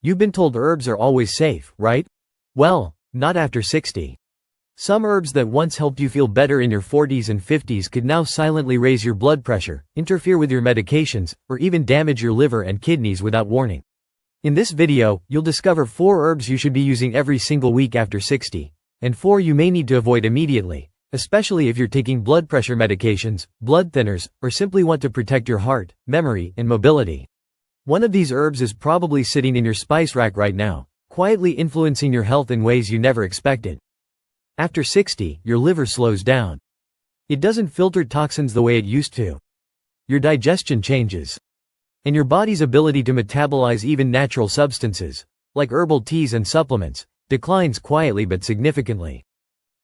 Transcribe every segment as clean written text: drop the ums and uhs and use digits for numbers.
You've been told herbs are always safe, right? Well, not after 60. Some herbs that once helped you feel better in your 40s and 50s could now silently raise your blood pressure, interfere with your medications, or even damage your liver and kidneys without warning. In this video, you'll discover 4 herbs you should be using every single week after 60, and 4 you may need to avoid immediately, especially if you're taking blood pressure medications, blood thinners, or simply want to protect your heart, memory, and mobility. One of these herbs is probably sitting in your spice rack right now, quietly influencing your health in ways you never expected. After 60, your liver slows down. It doesn't filter toxins the way it used to. Your digestion changes. And your body's ability to metabolize even natural substances, like herbal teas and supplements, declines quietly but significantly.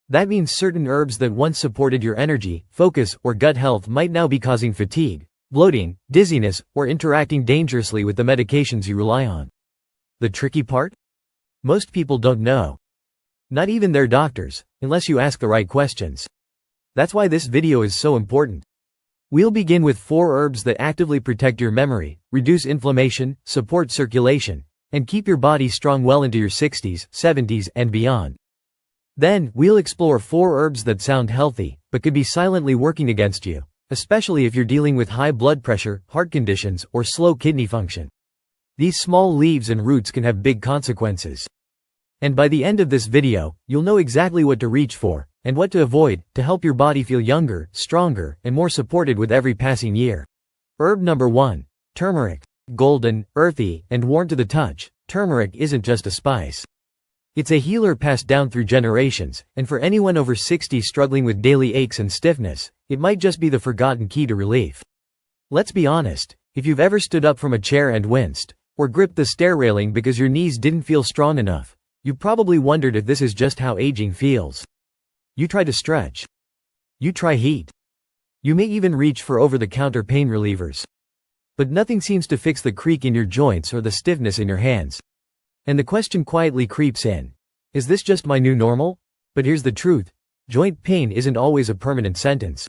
That means certain herbs that once supported your energy, focus, or gut health might now be causing fatigue, bloating, dizziness, or interacting dangerously with the medications you rely on. The tricky part? Most people don't know. Not even their doctors, unless you ask the right questions. That's why this video is so important. We'll begin with 4 herbs that actively protect your memory, reduce inflammation, support circulation, and keep your body strong well into your 60s, 70s, and beyond. Then, we'll explore 4 herbs that sound healthy, but could be silently working against you, especially if you're dealing with high blood pressure, heart conditions, or slow kidney function. These small leaves and roots can have big consequences. And by the end of this video, you'll know exactly what to reach for, and what to avoid, to help your body feel younger, stronger, and more supported with every passing year. Herb number 1. Turmeric. Golden, earthy, and warm to the touch, turmeric isn't just a spice. It's a healer passed down through generations, and for anyone over 60 struggling with daily aches and stiffness, it might just be the forgotten key to relief. Let's be honest, if you've ever stood up from a chair and winced, or gripped the stair railing because your knees didn't feel strong enough, you probably wondered if this is just how aging feels. You try to stretch. You try heat. You may even reach for over-the-counter pain relievers. But nothing seems to fix the creak in your joints or the stiffness in your hands. And the question quietly creeps in. Is this just my new normal? But here's the truth. Joint pain isn't always a permanent sentence.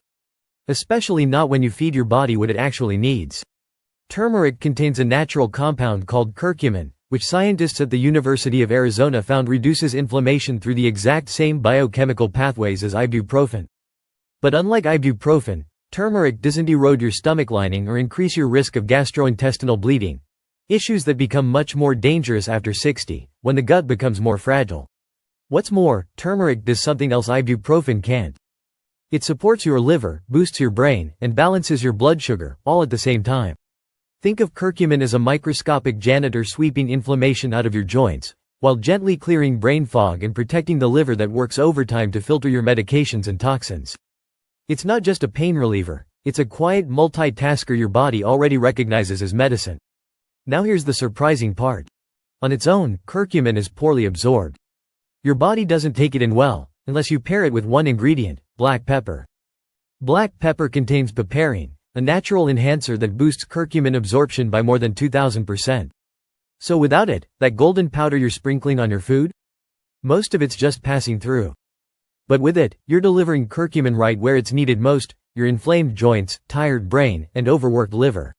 Especially not when you feed your body what it actually needs. Turmeric contains a natural compound called curcumin, which scientists at the University of Arizona found reduces inflammation through the exact same biochemical pathways as ibuprofen. But unlike ibuprofen, turmeric doesn't erode your stomach lining or increase your risk of gastrointestinal bleeding, issues that become much more dangerous after 60, when the gut becomes more fragile. What's more, turmeric does something else ibuprofen can't. It supports your liver, boosts your brain, and balances your blood sugar, all at the same time. Think of curcumin as a microscopic janitor sweeping inflammation out of your joints, while gently clearing brain fog and protecting the liver that works overtime to filter your medications and toxins. It's not just a pain reliever, it's a quiet multitasker your body already recognizes as medicine. Now here's the surprising part. On its own, curcumin is poorly absorbed. Your body doesn't take it in well, unless you pair it with one ingredient, black pepper. Black pepper contains piperine, a natural enhancer that boosts curcumin absorption by more than 2,000%. So without it, that golden powder you're sprinkling on your food? Most of it's just passing through. But with it, you're delivering curcumin right where it's needed most, your inflamed joints, tired brain, and overworked liver.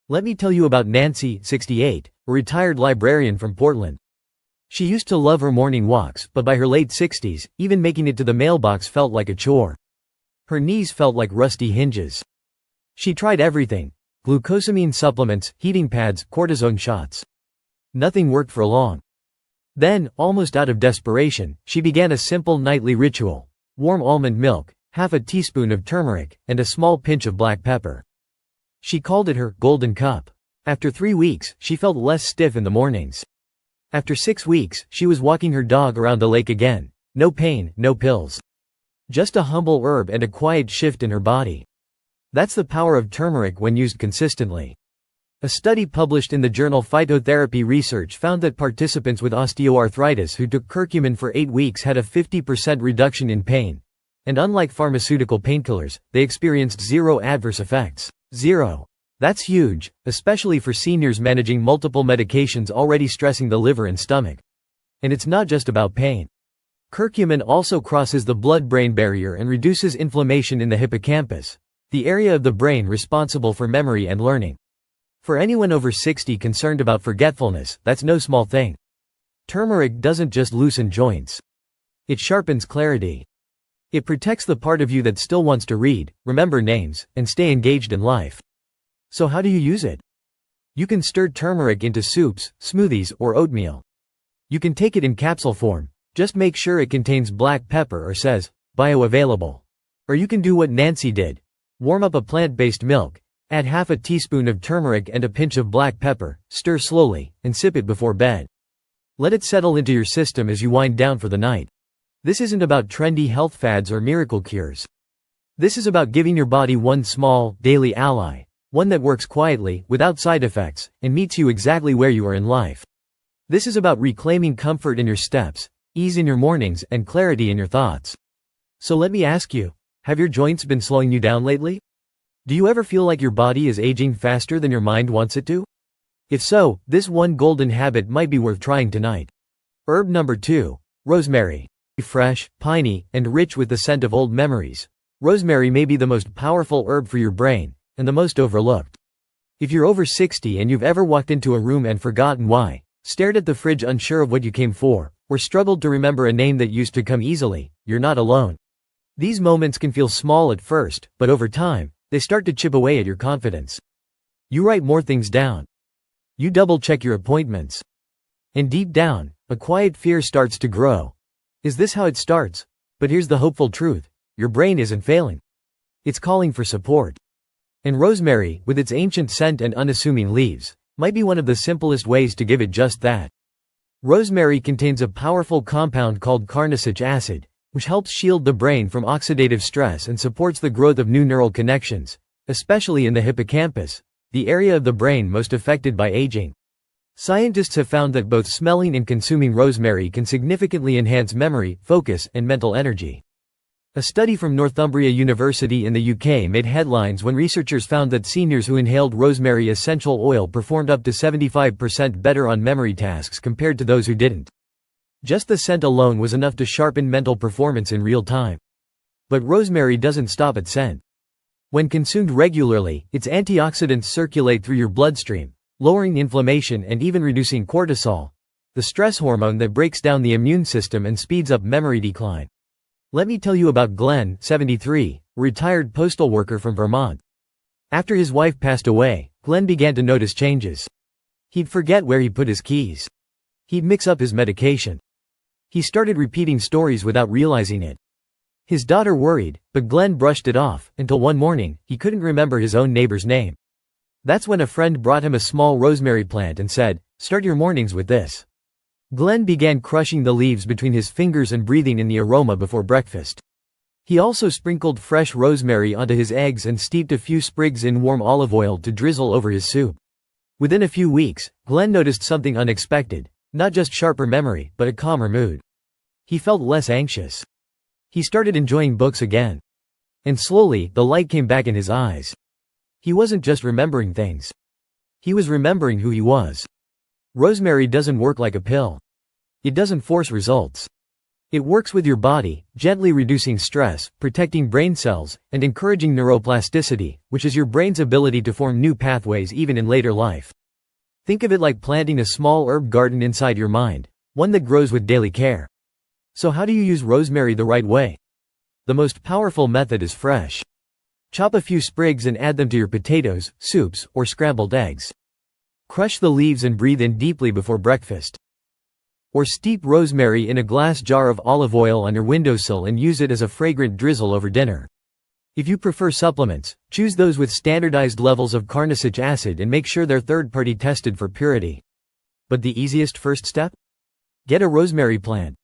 Let me tell you about Nancy, 68, a retired librarian from Portland. She used to love her morning walks, but by her late 60s, even making it to the mailbox felt like a chore. Her knees felt like rusty hinges. She tried everything: glucosamine supplements, heating pads, cortisone shots. Nothing worked for long. Then, almost out of desperation, she began a simple nightly ritual: warm almond milk, half a teaspoon of turmeric, and a small pinch of black pepper. She called it her golden cup. After 3 weeks, she felt less stiff in the mornings. After 6 weeks, she was walking her dog around the lake again. No pain, no pills. Just a humble herb and a quiet shift in her body. That's the power of turmeric when used consistently. A study published in the journal Phytotherapy Research found that participants with osteoarthritis who took curcumin for 8 weeks had a 50% reduction in pain. And unlike pharmaceutical painkillers, they experienced 0 adverse effects. 0. That's huge, especially for seniors managing multiple medications already stressing the liver and stomach. And it's not just about pain. Curcumin also crosses the blood-brain barrier and reduces inflammation in the hippocampus, the area of the brain responsible for memory and learning. For anyone over 60 concerned about forgetfulness, that's no small thing. Turmeric doesn't just loosen joints. It sharpens clarity. It protects the part of you that still wants to read, remember names, and stay engaged in life. So how do you use it? You can stir turmeric into soups, smoothies, or oatmeal. You can take it in capsule form. Just make sure it contains black pepper or says, bioavailable. Or you can do what Nancy did. Warm up a plant-based milk, add half a teaspoon of turmeric and a pinch of black pepper, stir slowly, and sip it before bed. Let it settle into your system as you wind down for the night. This isn't about trendy health fads or miracle cures. This is about giving your body one small, daily ally, one that works quietly, without side effects, and meets you exactly where you are in life. This is about reclaiming comfort in your steps, ease in your mornings, and clarity in your thoughts. So let me ask you, have your joints been slowing you down lately? Do you ever feel like your body is aging faster than your mind wants it to? If so, this one golden habit might be worth trying tonight. Herb number 2, rosemary. Fresh, piney, and rich with the scent of old memories, rosemary may be the most powerful herb for your brain, and the most overlooked. If you're over 60 and you've ever walked into a room and forgotten why, stared at the fridge unsure of what you came for, or struggled to remember a name that used to come easily, you're not alone. These moments can feel small at first, but over time, they start to chip away at your confidence. You write more things down. You double-check your appointments. And deep down, a quiet fear starts to grow. Is this how it starts? But here's the hopeful truth. Your brain isn't failing. It's calling for support. And rosemary, with its ancient scent and unassuming leaves, might be one of the simplest ways to give it just that. Rosemary contains a powerful compound called carnosic acid, which helps shield the brain from oxidative stress and supports the growth of new neural connections, especially in the hippocampus, the area of the brain most affected by aging. Scientists have found that both smelling and consuming rosemary can significantly enhance memory, focus, and mental energy. A study from Northumbria University in the UK made headlines when researchers found that seniors who inhaled rosemary essential oil performed up to 75% better on memory tasks compared to those who didn't. Just the scent alone was enough to sharpen mental performance in real time. But rosemary doesn't stop at scent. When consumed regularly, its antioxidants circulate through your bloodstream, lowering inflammation and even reducing cortisol, the stress hormone that breaks down the immune system and speeds up memory decline. Let me tell you about Glenn, 73, a retired postal worker from Vermont. After his wife passed away, Glenn began to notice changes. He'd forget where he put his keys. He'd mix up his medication. He started repeating stories without realizing it. His daughter worried, but Glenn brushed it off, until one morning, he couldn't remember his own neighbor's name. That's when a friend brought him a small rosemary plant and said, "Start your mornings with this." Glenn began crushing the leaves between his fingers and breathing in the aroma before breakfast. He also sprinkled fresh rosemary onto his eggs and steeped a few sprigs in warm olive oil to drizzle over his soup. Within a few weeks, Glenn noticed something unexpected, not just sharper memory, but a calmer mood. He felt less anxious. He started enjoying books again. And slowly, the light came back in his eyes. He wasn't just remembering things. He was remembering who he was. Rosemary doesn't work like a pill. It doesn't force results. It works with your body, gently reducing stress, protecting brain cells, and encouraging neuroplasticity, which is your brain's ability to form new pathways even in later life. Think of it like planting a small herb garden inside your mind, one that grows with daily care. So how do you use rosemary the right way? The most powerful method is fresh. Chop a few sprigs and add them to your potatoes, soups, or scrambled eggs. Crush the leaves and breathe in deeply before breakfast. Or steep rosemary in a glass jar of olive oil on your windowsill and use it as a fragrant drizzle over dinner. If you prefer supplements, choose those with standardized levels of carnosic acid and make sure they're third-party tested for purity. But the easiest first step? Get a rosemary plant.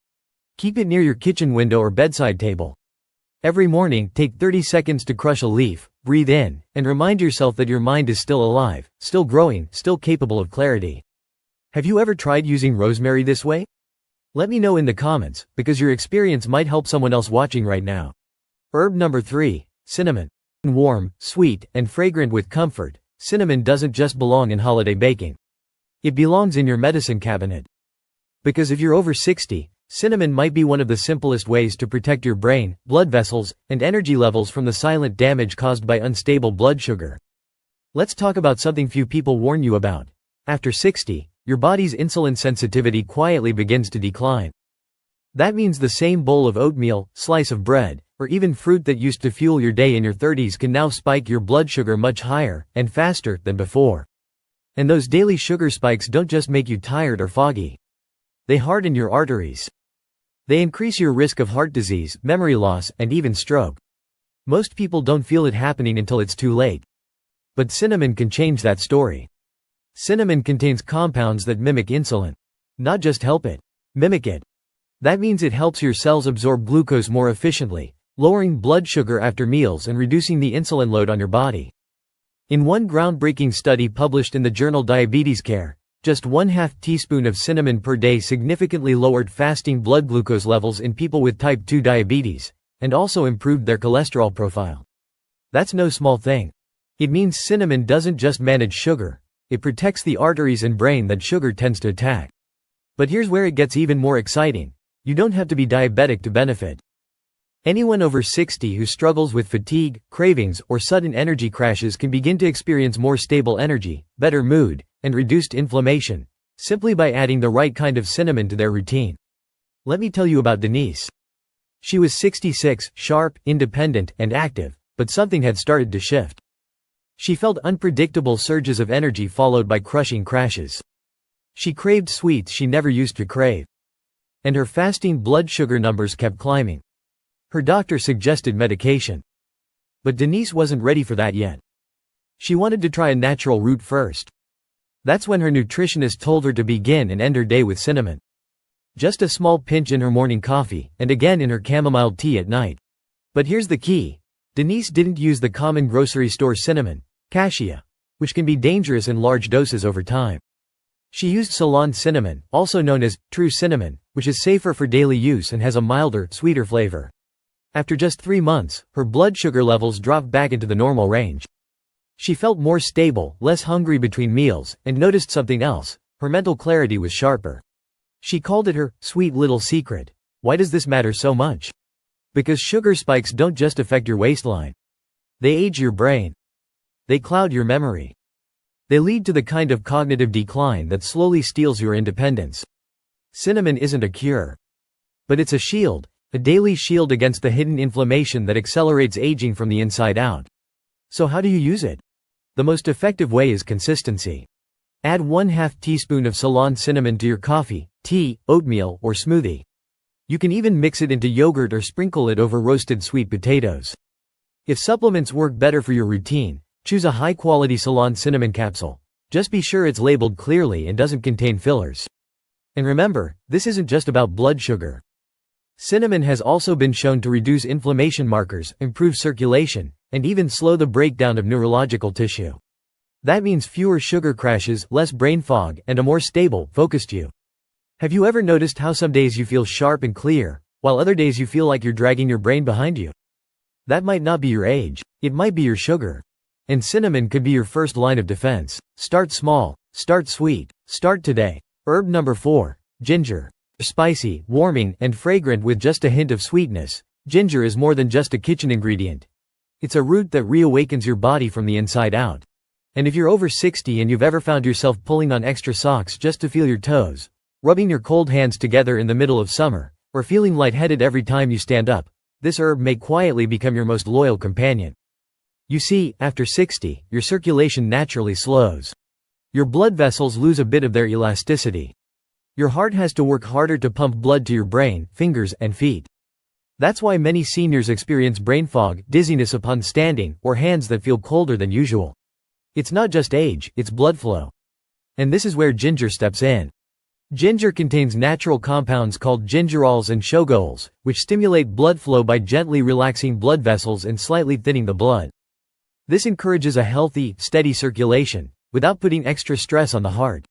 Keep it near your kitchen window or bedside table. Every morning, take 30 seconds to crush a leaf, breathe in, and remind yourself that your mind is still alive, still growing, still capable of clarity. Have you ever tried using rosemary this way? Let me know in the comments, because your experience might help someone else watching right now. Herb number 3, cinnamon. Warm, sweet, and fragrant with comfort, cinnamon doesn't just belong in holiday baking. It belongs in your medicine cabinet. Because if you're over 60, cinnamon might be one of the simplest ways to protect your brain, blood vessels, and energy levels from the silent damage caused by unstable blood sugar. Let's talk about something few people warn you about. After 60, your body's insulin sensitivity quietly begins to decline. That means the same bowl of oatmeal, slice of bread, or even fruit that used to fuel your day in your 30s can now spike your blood sugar much higher and faster than before. And those daily sugar spikes don't just make you tired or foggy. They harden your arteries. They increase your risk of heart disease, memory loss, and even stroke. Most people don't feel it happening until it's too late. But cinnamon can change that story. Cinnamon contains compounds that mimic insulin. Not just help it, mimic it. That means it helps your cells absorb glucose more efficiently, lowering blood sugar after meals and reducing the insulin load on your body. In one groundbreaking study published in the journal Diabetes Care, just 1/2 teaspoon of cinnamon per day significantly lowered fasting blood glucose levels in people with type 2 diabetes, and also improved their cholesterol profile. That's no small thing. It means cinnamon doesn't just manage sugar, it protects the arteries and brain that sugar tends to attack. But here's where it gets even more exciting. You don't have to be diabetic to benefit. Anyone over 60 who struggles with fatigue, cravings, or sudden energy crashes can begin to experience more stable energy, better mood, and reduced inflammation, simply by adding the right kind of cinnamon to their routine. Let me tell you about Denise. She was 66, sharp, independent, and active, but something had started to shift. She felt unpredictable surges of energy followed by crushing crashes. She craved sweets she never used to crave. And her fasting blood sugar numbers kept climbing. Her doctor suggested medication. But Denise wasn't ready for that yet. She wanted to try a natural route first. That's when her nutritionist told her to begin and end her day with cinnamon. Just a small pinch in her morning coffee, and again in her chamomile tea at night. But here's the key. Denise didn't use the common grocery store cinnamon, cassia, which can be dangerous in large doses over time. She used Ceylon cinnamon, also known as true cinnamon, which is safer for daily use and has a milder, sweeter flavor. After just 3 months, her blood sugar levels dropped back into the normal range. She felt more stable, less hungry between meals, and noticed something else. Her mental clarity was sharper. She called it her sweet little secret. Why does this matter so much? Because sugar spikes don't just affect your waistline. They age your brain. They cloud your memory. They lead to the kind of cognitive decline that slowly steals your independence. Cinnamon isn't a cure. But it's a shield, a daily shield against the hidden inflammation that accelerates aging from the inside out. So how do you use it? The most effective way is consistency. Add 1/2 teaspoon of Ceylon cinnamon to your coffee, tea, oatmeal, or smoothie. You can even mix it into yogurt or sprinkle it over roasted sweet potatoes. If supplements work better for your routine, choose a high-quality Ceylon cinnamon capsule. Just be sure it's labeled clearly and doesn't contain fillers. And remember, this isn't just about blood sugar. Cinnamon has also been shown to reduce inflammation markers, improve circulation, and even slow the breakdown of neurological tissue. That means fewer sugar crashes, less brain fog, and a more stable, focused you. Have you ever noticed how some days you feel sharp and clear, while other days you feel like you're dragging your brain behind you? That might not be your age, it might be your sugar. And cinnamon could be your first line of defense. Start small, start sweet, start today. Herb number 4, ginger. Spicy, warming, and fragrant with just a hint of sweetness, ginger is more than just a kitchen ingredient. It's a root that reawakens your body from the inside out. And if you're over 60 and you've ever found yourself pulling on extra socks just to feel your toes, rubbing your cold hands together in the middle of summer, or feeling lightheaded every time you stand up, this herb may quietly become your most loyal companion. You see, after 60, your circulation naturally slows. Your blood vessels lose a bit of their elasticity. Your heart has to work harder to pump blood to your brain, fingers, and feet. That's why many seniors experience brain fog, dizziness upon standing, or hands that feel colder than usual. It's not just age, it's blood flow. And this is where ginger steps in. Ginger contains natural compounds called gingerols and shogols, which stimulate blood flow by gently relaxing blood vessels and slightly thinning the blood. This encourages a healthy, steady circulation, without putting extra stress on the heart.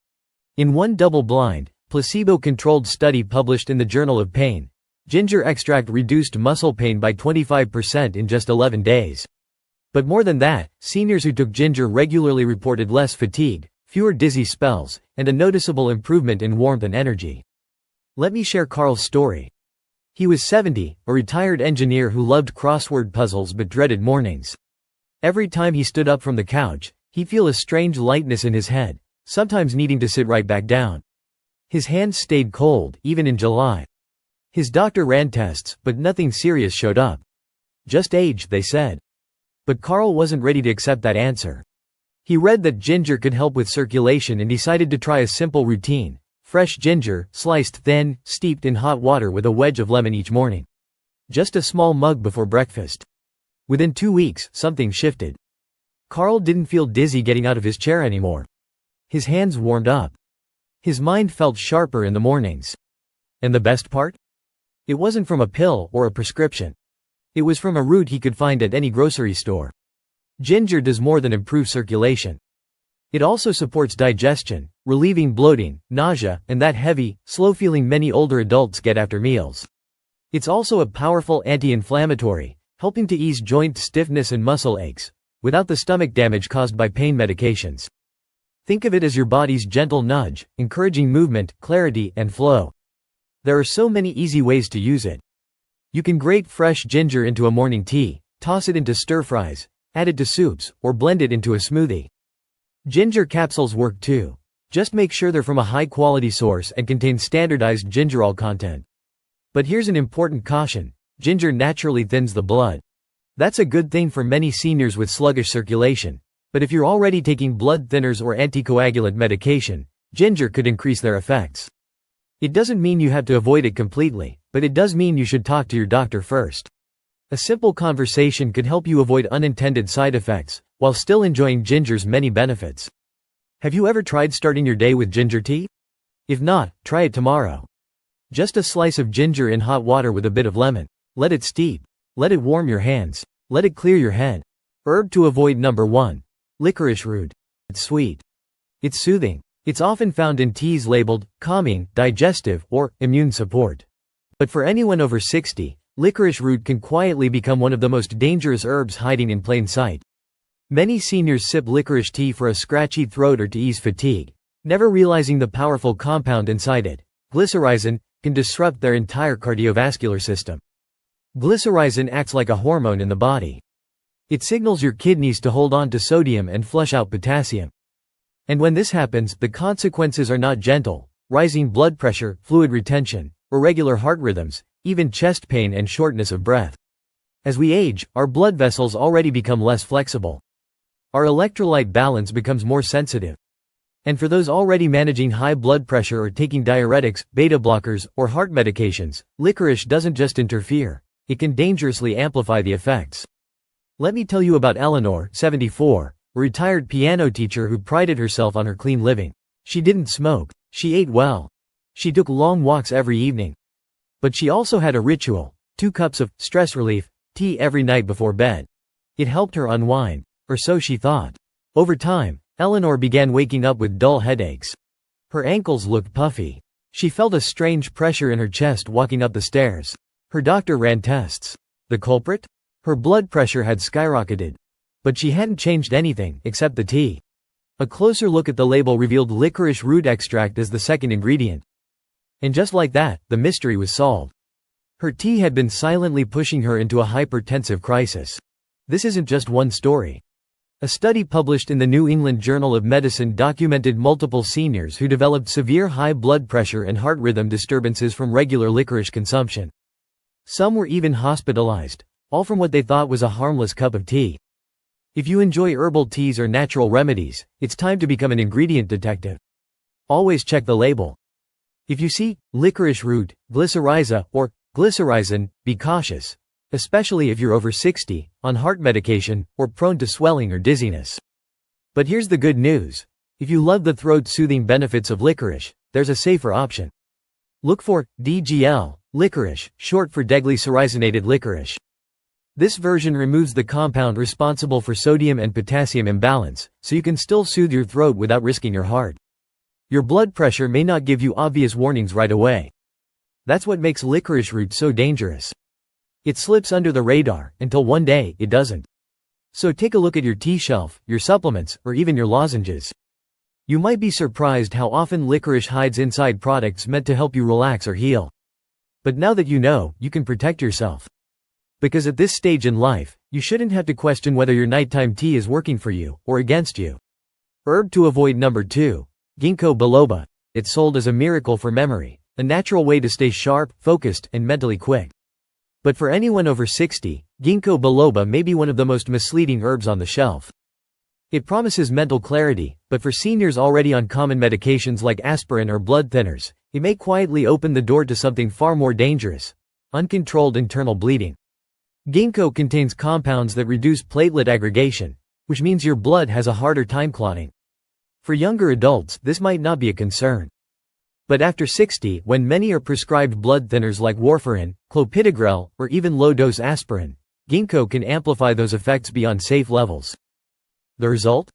In one double-blind, placebo-controlled study published in the Journal of Pain, ginger extract reduced muscle pain by 25% in just 11 days. But more than that, seniors who took ginger regularly reported less fatigue, fewer dizzy spells, and a noticeable improvement in warmth and energy. Let me share Carl's story. He was 70, a retired engineer who loved crossword puzzles but dreaded mornings. Every time he stood up from the couch, He'd feel a strange lightness in his head, sometimes needing to sit right back down. His hands stayed cold, even in July. His doctor ran tests, but nothing serious showed up. Just age, they said. But Carl wasn't ready to accept that answer. He read that ginger could help with circulation and decided to try a simple routine: fresh ginger, sliced thin, steeped in hot water with a wedge of lemon each morning. Just a small mug before breakfast. Within 2 weeks, something shifted. Carl didn't feel dizzy getting out of his chair anymore. His hands warmed up. His mind felt sharper in the mornings. And the best part? It wasn't from a pill or a prescription. It was from a root he could find at any grocery store. Ginger does more than improve circulation. It also supports digestion, relieving bloating, nausea, and that heavy, slow feeling many older adults get after meals. It's also a powerful anti-inflammatory, helping to ease joint stiffness and muscle aches, without the stomach damage caused by pain medications. Think of it as your body's gentle nudge, encouraging movement, clarity, and flow. There are so many easy ways to use it. You can grate fresh ginger into a morning tea, toss it into stir-fries, add it to soups, or blend it into a smoothie. Ginger capsules work too. Just make sure they're from a high-quality source and contain standardized gingerol content. But here's an important caution: ginger naturally thins the blood. That's a good thing for many seniors with sluggish circulation, but if you're already taking blood thinners or anticoagulant medication, ginger could increase their effects. It doesn't mean you have to avoid it completely, but it does mean you should talk to your doctor first. A simple conversation could help you avoid unintended side effects, while still enjoying ginger's many benefits. Have you ever tried starting your day with ginger tea? If not, try it tomorrow. Just a slice of ginger in hot water with a bit of lemon. Let it steep. Let it warm your hands. Let it clear your head. Herb to avoid: number 1. Licorice root. It's sweet. It's soothing. It's often found in teas labeled calming, digestive, or immune support. But for anyone over 60, licorice root can quietly become one of the most dangerous herbs hiding in plain sight. Many seniors sip licorice tea for a scratchy throat or to ease fatigue, never realizing the powerful compound inside it, glycyrrhizin, can disrupt their entire cardiovascular system. Glycyrrhizin acts like a hormone in the body. It signals your kidneys to hold on to sodium and flush out potassium. And when this happens, the consequences are not gentle: rising blood pressure, fluid retention, irregular heart rhythms, even chest pain and shortness of breath. As we age, our blood vessels already become less flexible. Our electrolyte balance becomes more sensitive. And for those already managing high blood pressure or taking diuretics, beta blockers, or heart medications, licorice doesn't just interfere, it can dangerously amplify the effects. Let me tell you about Eleanor, 74, a retired piano teacher who prided herself on her clean living. She didn't smoke. She ate well. She took long walks every evening. But she also had a ritual: 2 cups of stress relief tea every night before bed. It helped her unwind, or so she thought. Over time, Eleanor began waking up with dull headaches. Her ankles looked puffy. She felt a strange pressure in her chest walking up the stairs. Her doctor ran tests. The culprit? Her blood pressure had skyrocketed. But she hadn't changed anything, except the tea. A closer look at the label revealed licorice root extract as the second ingredient. And just like that, the mystery was solved. Her tea had been silently pushing her into a hypertensive crisis. This isn't just one story. A study published in the New England Journal of Medicine documented multiple seniors who developed severe high blood pressure and heart rhythm disturbances from regular licorice consumption. Some were even hospitalized, all from what they thought was a harmless cup of tea. If you enjoy herbal teas or natural remedies, it's time to become an ingredient detective. Always check the label. If you see licorice root, glycyrrhiza, or glycyrrhizin, be cautious, especially if you're over 60, on heart medication, or prone to swelling or dizziness. But here's the good news. If you love the throat-soothing benefits of licorice, there's a safer option. Look for DGL, licorice, short for deglycyrrhizinated licorice. This version removes the compound responsible for sodium and potassium imbalance, so you can still soothe your throat without risking your heart. Your blood pressure may not give you obvious warnings right away. That's what makes licorice root so dangerous. It slips under the radar, until one day, it doesn't. So take a look at your tea shelf, your supplements, or even your lozenges. You might be surprised how often licorice hides inside products meant to help you relax or heal. But now that you know, you can protect yourself. Because at this stage in life, you shouldn't have to question whether your nighttime tea is working for you, or against you. Herb to avoid number 2. Ginkgo biloba. It's sold as a miracle for memory, a natural way to stay sharp, focused, and mentally quick. But for anyone over 60, Ginkgo biloba may be one of the most misleading herbs on the shelf. It promises mental clarity, but for seniors already on common medications like aspirin or blood thinners, it may quietly open the door to something far more dangerous: uncontrolled internal bleeding. Ginkgo contains compounds that reduce platelet aggregation, which means your blood has a harder time clotting. For younger adults, this might not be a concern. But after 60, when many are prescribed blood thinners like warfarin, clopidogrel, or even low-dose aspirin, Ginkgo can amplify those effects beyond safe levels. The result?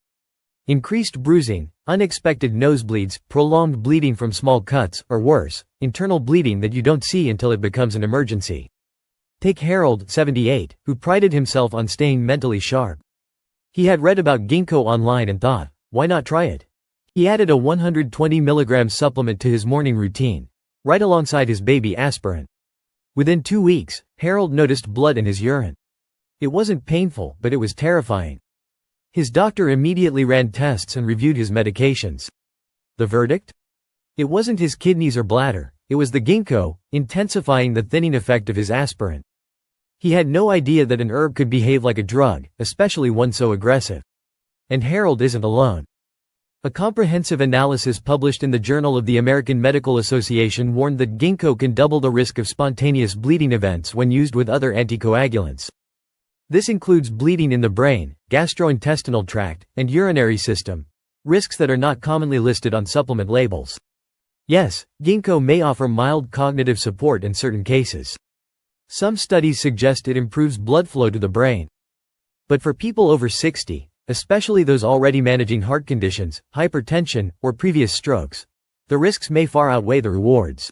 Increased bruising, unexpected nosebleeds, prolonged bleeding from small cuts, or worse, internal bleeding that you don't see until it becomes an emergency. Take Harold, 78, who prided himself on staying mentally sharp. He had read about Ginkgo online and thought, why not try it? He added a 120 mg supplement to his morning routine, right alongside his baby aspirin. Within 2 weeks, Harold noticed blood in his urine. It wasn't painful, but it was terrifying. His doctor immediately ran tests and reviewed his medications. The verdict? It wasn't his kidneys or bladder, it was the ginkgo, intensifying the thinning effect of his aspirin. He had no idea that an herb could behave like a drug, especially one so aggressive. And Harold isn't alone. A comprehensive analysis published in the Journal of the American Medical Association warned that ginkgo can double the risk of spontaneous bleeding events when used with other anticoagulants. This includes bleeding in the brain, gastrointestinal tract, and urinary system, risks that are not commonly listed on supplement labels. Yes, ginkgo may offer mild cognitive support in certain cases. Some studies suggest it improves blood flow to the brain. But for people over 60, especially those already managing heart conditions, hypertension, or previous strokes, the risks may far outweigh the rewards.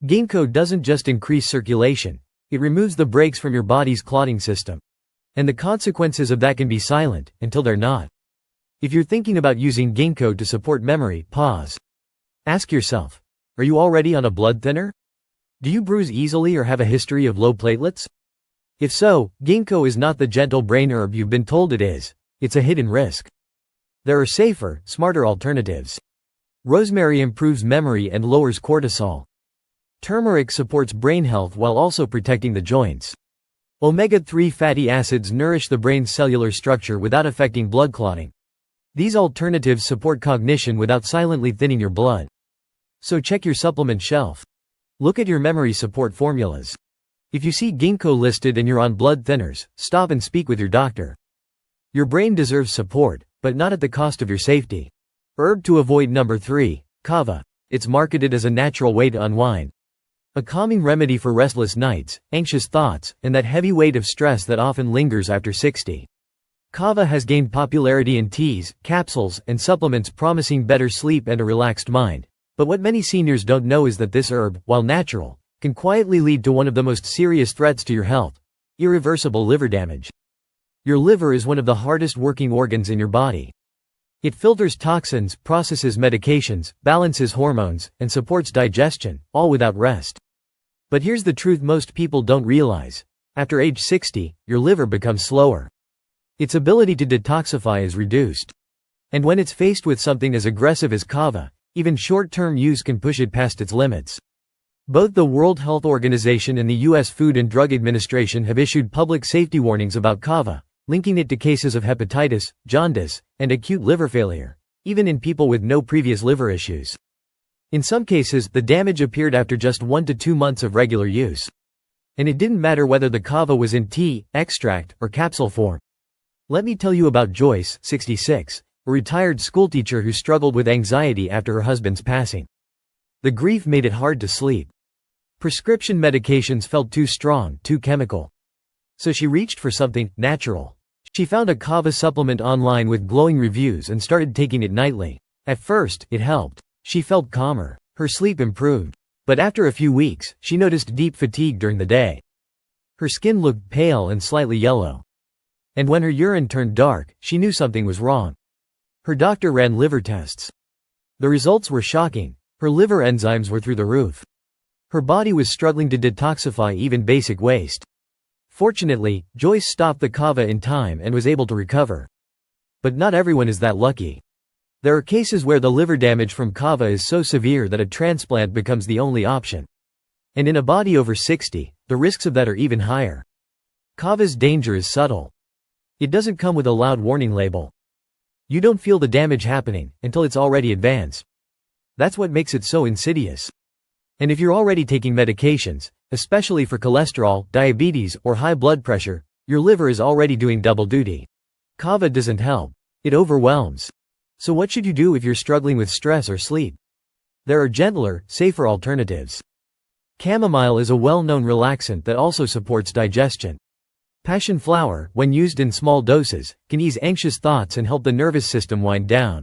Ginkgo doesn't just increase circulation, it removes the brakes from your body's clotting system. And the consequences of that can be silent, until they're not. If you're thinking about using ginkgo to support memory, pause. Ask yourself, are you already on a blood thinner? Do you bruise easily or have a history of low platelets? If so, ginkgo is not the gentle brain herb you've been told it is. It's a hidden risk. There are safer, smarter alternatives. Rosemary improves memory and lowers cortisol. Turmeric supports brain health while also protecting the joints. Omega-3 fatty acids nourish the brain's cellular structure without affecting blood clotting. These alternatives support cognition without silently thinning your blood. So check your supplement shelf. Look at your memory support formulas. If you see ginkgo listed and you're on blood thinners, stop and speak with your doctor. Your brain deserves support, but not at the cost of your safety. Herb to avoid number 3, kava. It's marketed as a natural way to unwind. A calming remedy for restless nights, anxious thoughts, and that heavy weight of stress that often lingers after 60. Kava has gained popularity in teas, capsules, and supplements promising better sleep and a relaxed mind. But what many seniors don't know is that this herb, while natural, can quietly lead to one of the most serious threats to your health: irreversible liver damage. Your liver is one of the hardest working organs in your body. It filters toxins, processes medications, balances hormones, and supports digestion, all without rest. But here's the truth most people don't realize. After age 60, your liver becomes slower. Its ability to detoxify is reduced. And when it's faced with something as aggressive as kava, even short-term use can push it past its limits. Both the World Health Organization and the U.S. Food and Drug Administration have issued public safety warnings about kava, linking it to cases of hepatitis, jaundice, and acute liver failure, even in people with no previous liver issues. In some cases, the damage appeared after just 1 to 2 months of regular use. And it didn't matter whether the kava was in tea, extract, or capsule form. Let me tell you about Joyce, 66, a retired schoolteacher who struggled with anxiety after her husband's passing. The grief made it hard to sleep. Prescription medications felt too strong, too chemical. So she reached for something natural. She found a kava supplement online with glowing reviews and started taking it nightly. At first, it helped. She felt calmer. Her sleep improved. But after a few weeks, she noticed deep fatigue during the day. Her skin looked pale and slightly yellow. And when her urine turned dark, she knew something was wrong. Her doctor ran liver tests. The results were shocking. Her liver enzymes were through the roof. Her body was struggling to detoxify even basic waste. Fortunately, Joyce stopped the kava in time and was able to recover. But not everyone is that lucky. There are cases where the liver damage from kava is so severe that a transplant becomes the only option. And in a body over 60, the risks of that are even higher. Kava's danger is subtle. It doesn't come with a loud warning label. You don't feel the damage happening until it's already advanced. That's what makes it so insidious. And if you're already taking medications, especially for cholesterol, diabetes, or high blood pressure, your liver is already doing double duty. Kava doesn't help. It overwhelms. So what should you do if you're struggling with stress or sleep? There are gentler, safer alternatives. Chamomile is a well-known relaxant that also supports digestion. Passion flower, when used in small doses, can ease anxious thoughts and help the nervous system wind down.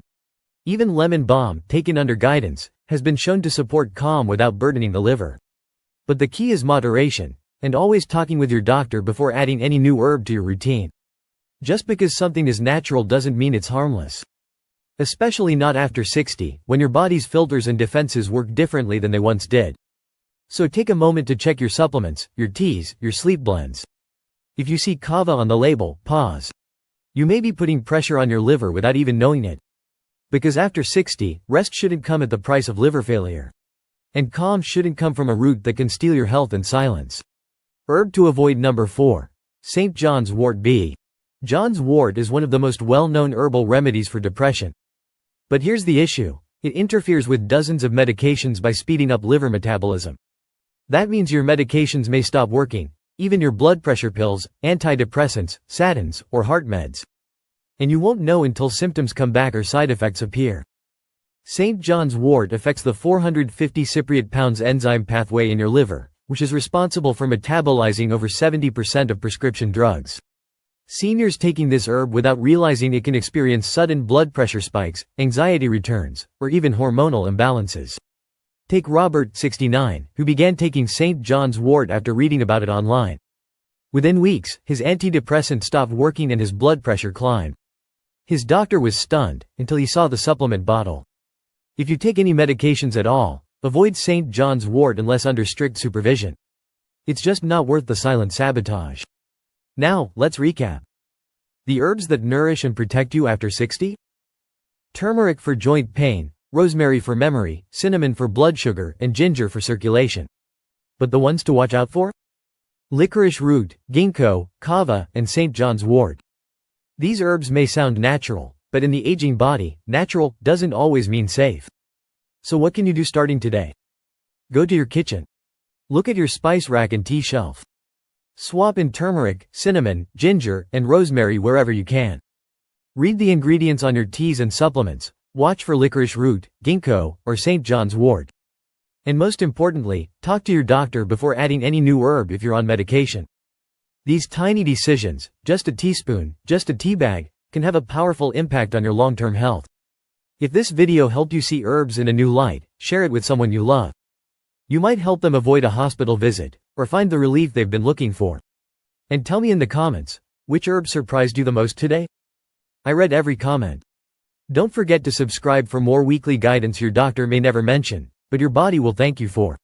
Even lemon balm, taken under guidance, has been shown to support calm without burdening the liver. But the key is moderation, and always talking with your doctor before adding any new herb to your routine. Just because something is natural doesn't mean it's harmless. Especially not after 60, when your body's filters and defenses work differently than they once did. So take a moment to check your supplements, your teas, your sleep blends. If you see kava on the label, pause. You may be putting pressure on your liver without even knowing it. Because after 60, rest shouldn't come at the price of liver failure. And calm shouldn't come from a root that can steal your health in silence. Herb to avoid. Number 4. St. John's wort B. John's wort is one of the most well-known herbal remedies for depression. But here's the issue. It interferes with dozens of medications by speeding up liver metabolism. That means your medications may stop working, even your blood pressure pills, antidepressants, statins, or heart meds. And you won't know until symptoms come back or side effects appear. St. John's wort affects the 450 cypriot pounds enzyme pathway in your liver, which is responsible for metabolizing over 70% of prescription drugs. Seniors taking this herb without realizing it can experience sudden blood pressure spikes, anxiety returns, or even hormonal imbalances. Take Robert, 69, who began taking St. John's wort after reading about it online. Within weeks, his antidepressant stopped working and his blood pressure climbed. His doctor was stunned, until he saw the supplement bottle. If you take any medications at all, avoid St. John's wort unless under strict supervision. It's just not worth the silent sabotage. Now, let's recap. The herbs that nourish and protect you after 60? Turmeric for joint pain, rosemary for memory, cinnamon for blood sugar, and ginger for circulation. But the ones to watch out for? Licorice root, ginkgo, kava, and St. John's wort. These herbs may sound natural, but in the aging body, natural doesn't always mean safe. So what can you do starting today? Go to your kitchen. Look at your spice rack and tea shelf. Swap in turmeric, cinnamon, ginger, and rosemary wherever you can. Read the ingredients on your teas and supplements. Watch for licorice root, ginkgo, or St. John's wort. And most importantly, talk to your doctor before adding any new herb if you're on medication. These tiny decisions, just a teaspoon, just a tea bag, can have a powerful impact on your long-term health. If this video helped you see herbs in a new light, share it with someone you love. You might help them avoid a hospital visit, or find the relief they've been looking for. And tell me in the comments, which herb surprised you the most today? I read every comment. Don't forget to subscribe for more weekly guidance your doctor may never mention, but your body will thank you for.